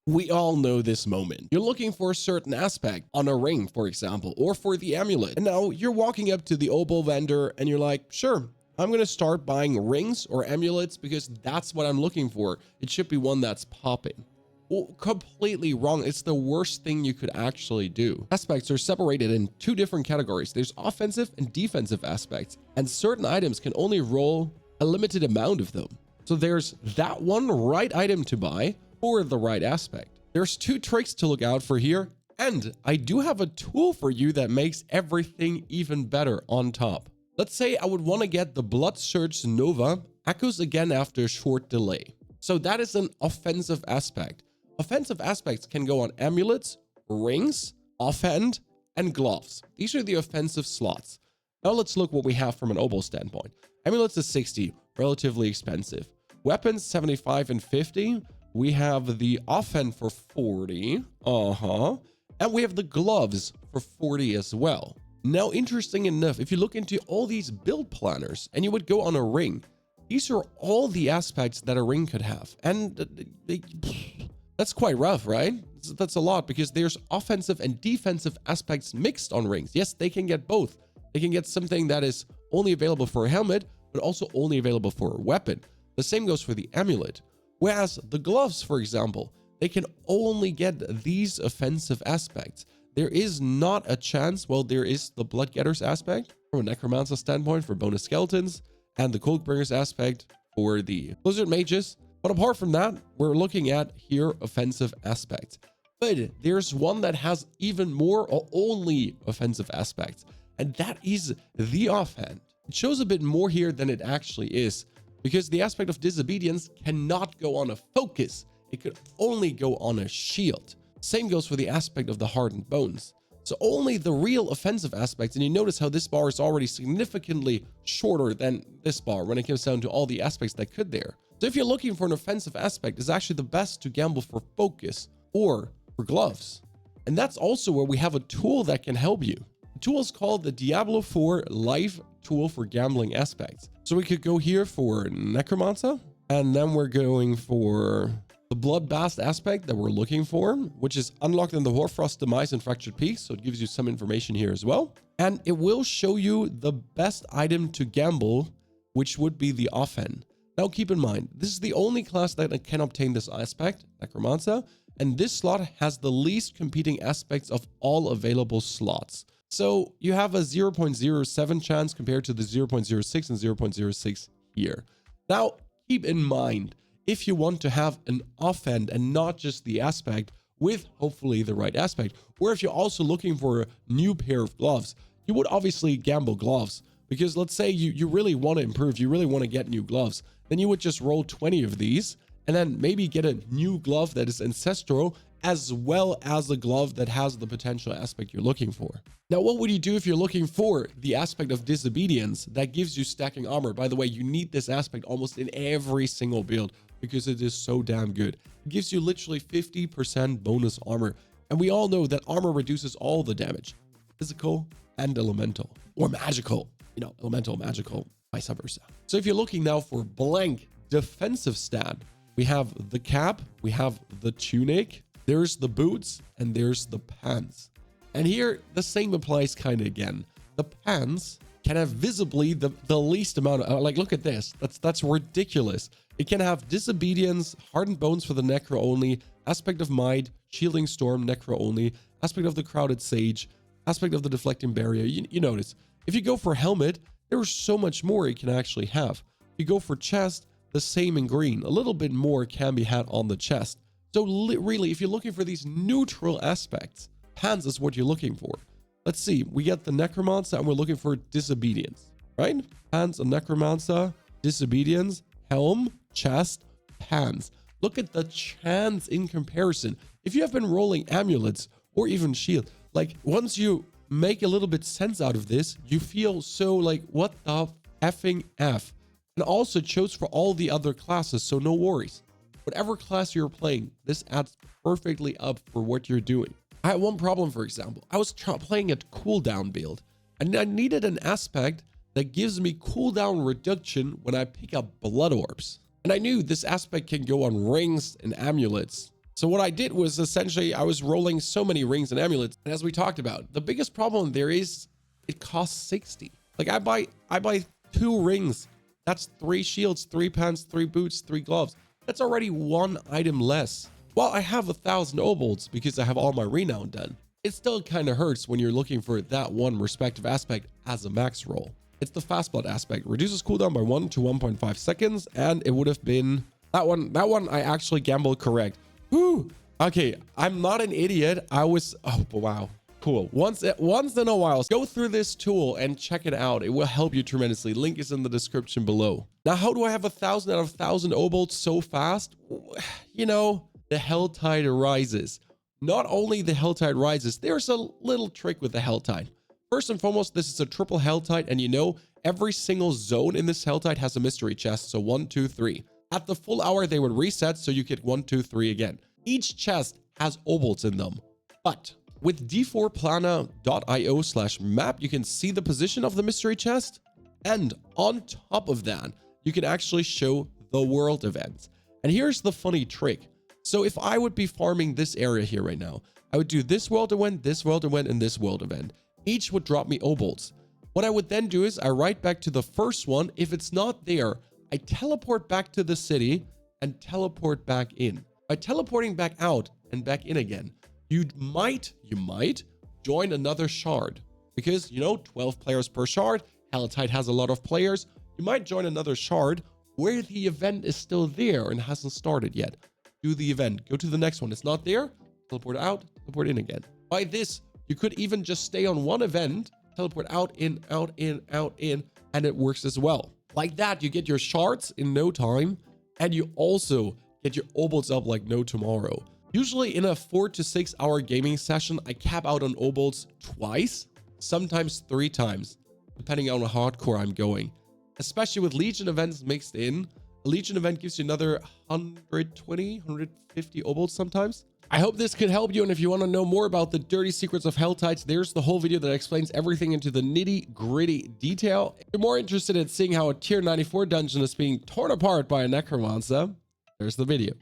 We all know this moment. You're looking for a certain aspect on a ring, for example, or for the amulet. And now you're walking up to the Obol vendor and you're like, sure, I'm going to start buying rings or amulets because that's what I'm looking for. It should be one that's popping. Well, completely wrong. It's the worst thing you could actually do. Aspects are separated in two different categories. There's offensive and defensive aspects, and certain items can only roll a limited amount of them. So there's that one right item to buy for the right aspect. There's two tricks to look out for here, and I do have a tool for you that makes everything even better on top. Let's say I would want to get the Blood Surge Nova echoes again after a short delay. So that is an offensive aspect. Offensive aspects can go on amulets, rings, offhand, and gloves. These are the offensive slots. Now let's look what we have from an Obol standpoint. Amulets is 60, relatively expensive. Weapons 75 and 50. We have the offhand for 40. And we have the gloves for 40 as well. Now, interesting enough, if you look into all these build planners and you would go on a ring, these are all the aspects that a ring could have. And that's quite rough, right? That's a lot because there's offensive and defensive aspects mixed on rings. Yes, they can get both. They can get something that is only available for a helmet, but also only available for a weapon. The same goes for the amulet. Whereas the gloves, for example, they can only get these offensive aspects. There is not a chance, well, there is the Blood Getters aspect from a Necromancer standpoint for bonus skeletons, and the Cloak Bringers aspect for the Blizzard Mages. But apart from that, we're looking at here offensive aspects. But there's one that has even more or only offensive aspects, and that is the offhand. It shows a bit more here than it actually is, because the aspect of disobedience cannot go on a focus. It could only go on a shield. Same goes for the aspect of the hardened bones. So only the real offensive aspects, and you notice how this bar is already significantly shorter than this bar when it comes down to all the aspects that could there. So if you're looking for an offensive aspect, it's actually the best to gamble for focus or for gloves. And that's also where we have a tool that can help you. The tool is called the Diablo 4 Life Tool for Gambling Aspects. So we could go here for Necromancer, and then we're going for the Bloodbath aspect that we're looking for, which is unlocked in the Hoarfrost Demise and Fractured Peaks. So it gives you some information here as well. And it will show you the best item to gamble, which would be the offhand. Now keep in mind, this is the only class that can obtain this aspect, Necromancer, and this slot has the least competing aspects of all available slots. So you have a 0.07 chance compared to the 0.06 and 0.06 here. Now, keep in mind, if you want to have an offhand and not just the aspect with hopefully the right aspect, or if you're also looking for a new pair of gloves, you would obviously gamble gloves, because let's say you really want to improve, you really want to get new gloves, then you would just roll 20 of these and then maybe get a new glove that is ancestral, as well as a glove that has the potential aspect you're looking for. Now, what would you do if you're looking for the aspect of disobedience that gives you stacking armor? By the way, you need this aspect almost in every single build because it is so damn good. It gives you literally 50% bonus armor. And we all know that armor reduces all the damage, physical and elemental, or magical, elemental, magical, vice versa. So if you're looking now for blank defensive stat, we have the cap, we have the tunic, there's the boots, and there's the pants. And here, the same applies kind of again. The pants can have visibly the least amount of, look at this. That's ridiculous. It can have disobedience, hardened bones for the necro only, aspect of might, shielding storm, necro only, aspect of the crowded sage, aspect of the deflecting barrier. You notice, if you go for helmet, there's so much more it can actually have. If you go for chest, the same in green. A little bit more can be had on the chest. So really, if you're looking for these neutral aspects, hands is what you're looking for. Let's see, we get the Necromancer and we're looking for disobedience, right? Hands, a Necromancer, disobedience, helm, chest, hands. Look at the chance in comparison. If you have been rolling amulets or even shield, once you make a little bit sense out of this, you feel so what the effing F? And also it shows for all the other classes, so no worries. Whatever class you're playing, this adds perfectly up for what you're doing. I had one problem, for example. I was playing a cooldown build, and I needed an aspect that gives me cooldown reduction when I pick up blood orbs. And I knew this aspect can go on rings and amulets. So what I did was essentially I was rolling so many rings and amulets. And as we talked about, the biggest problem there is it costs 60. Like I buy 2 rings. That's 3 shields, 3 pants, 3 boots, 3 gloves. That's already 1 item less. Well, I have 1,000 obols because I have all my renown done. It still kind of hurts when you're looking for that one respective aspect as a max roll. It's the fast blood aspect. Reduces cooldown by 1 to 1.5 seconds. And it would have been that one. That one I actually gambled correct. Whew. Okay, I'm not an idiot. I was, oh, wow. Cool. Once in a while, go through this tool and check it out. It will help you tremendously. Link is in the description below. Now, how do I have 1,000 out of 1,000 obols so fast? You know, the hell tide rises. Not only the hell tide rises, there's a little trick with the hell tide. First and foremost, this is a triple hell tide, and you know, every single zone in this hell tide has a mystery chest. So 1, 2, 3. At the full hour, they would reset, so you get 1, 2, 3 again. Each chest has obols in them. But with d4plana.io/map, you can see the position of the mystery chest. And on top of that, you can actually show the world events. And here's the funny trick. So if I would be farming this area here right now, I would do this world event, and this world event. Each would drop me obols. What I would then do is I write back to the first one. If it's not there, I teleport back to the city and teleport back in. By teleporting back out and back in again, you might join another shard because, you know, 12 players per shard. Helltide has a lot of players. You might join another shard where the event is still there and hasn't started yet. Do the event, go to the next one. It's not there, teleport out, teleport in again. By this, you could even just stay on one event, teleport out, in, out, in, out, in, and it works as well. Like that, you get your shards in no time, and you also get your obols up like no tomorrow. Usually in a 4 to 6 hour gaming session, I cap out on obols twice, sometimes 3 times, depending on how hardcore I'm going. Especially with Legion events mixed in. A Legion event gives you another 120, 150 obols sometimes. I hope this could help you, and if you want to know more about the dirty secrets of Helltides, there's the whole video that explains everything into the nitty-gritty detail. If you're more interested in seeing how a tier 94 dungeon is being torn apart by a necromancer, there's the video.